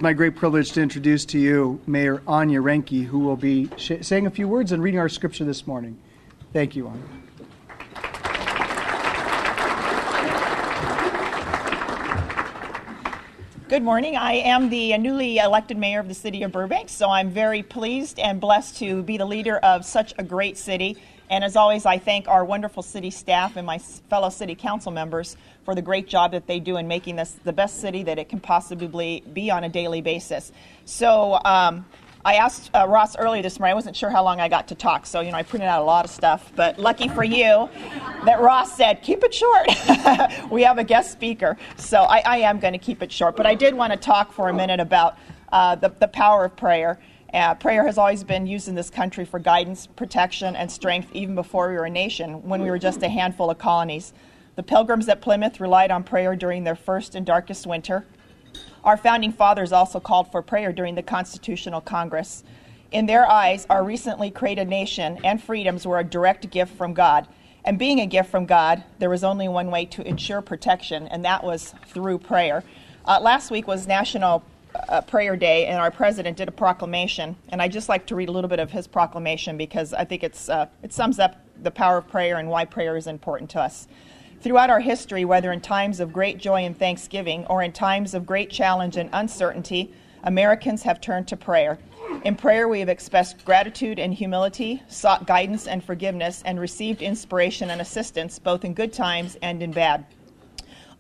My great privilege to introduce to you Mayor Anja Reinke, who will be saying a few words and reading our scripture this morning. Thank you, Anja. Good morning. I am the newly elected mayor of the city of Burbank, so I'm very pleased and blessed to be the leader of such a great city. And as always, I thank our wonderful city staff and my fellow city council members for the great job that they do in making this the best city that it can possibly be on a daily basis. So I asked Ross earlier this morning, I wasn't sure how long I got to talk, so I printed out a lot of stuff, but lucky for you that Ross said, keep it short. We have a guest speaker, so I am going to keep it short. But I did want to talk for a minute about the power of prayer. Prayer has always been used in this country for guidance, protection, and strength even before we were a nation, when we were just a handful of colonies. The Pilgrims at Plymouth relied on prayer during their first and darkest winter. Our founding fathers also called for prayer during the Constitutional Congress. In their eyes, our recently created nation and freedoms were a direct gift from God. And being a gift from God, there was only one way to ensure protection, and that was through prayer. Last week was National Prayer Day, and our president did a proclamation, and I'd just like to read a little bit of his proclamation because I think it sums up the power of prayer and why prayer is important to us. Throughout our history, whether in times of great joy and thanksgiving or in times of great challenge and uncertainty, Americans have turned to prayer. In prayer, we have expressed gratitude and humility, sought guidance and forgiveness, and received inspiration and assistance both in good times and in bad.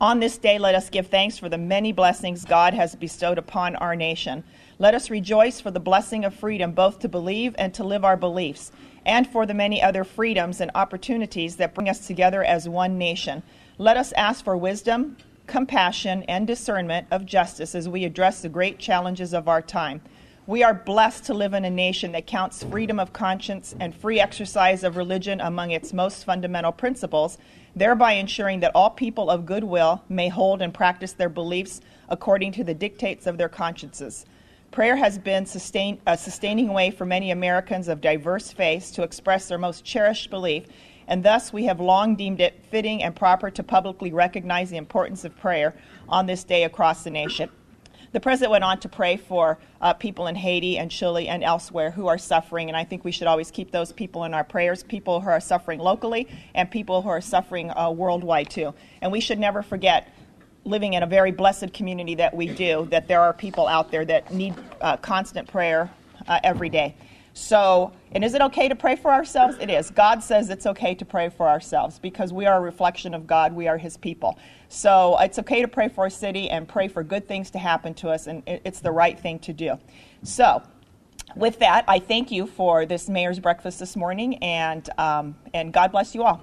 On this day, let us give thanks for the many blessings God has bestowed upon our nation. Let us rejoice for the blessing of freedom, both to believe and to live our beliefs, and for the many other freedoms and opportunities that bring us together as one nation. Let us ask for wisdom, compassion, and discernment of justice as we address the great challenges of our time. We are blessed to live in a nation that counts freedom of conscience and free exercise of religion among its most fundamental principles, thereby ensuring that all people of goodwill may hold and practice their beliefs according to the dictates of their consciences. Prayer has been a sustaining way for many Americans of diverse faiths to express their most cherished belief, and thus we have long deemed it fitting and proper to publicly recognize the importance of prayer on this day across the nation. The president went on to pray for people in Haiti and Chile and elsewhere who are suffering, and I think we should always keep those people in our prayers, people who are suffering locally and people who are suffering worldwide too. And we should never forget, living in a very blessed community that we do, that there are people out there that need constant prayer every day. So, and is it okay to pray for ourselves? It is. God says it's okay to pray for ourselves because we are a reflection of God. We are His people. So it's okay to pray for our city and pray for good things to happen to us, and it's the right thing to do. So, with that, I thank you for this mayor's breakfast this morning, and God bless you all.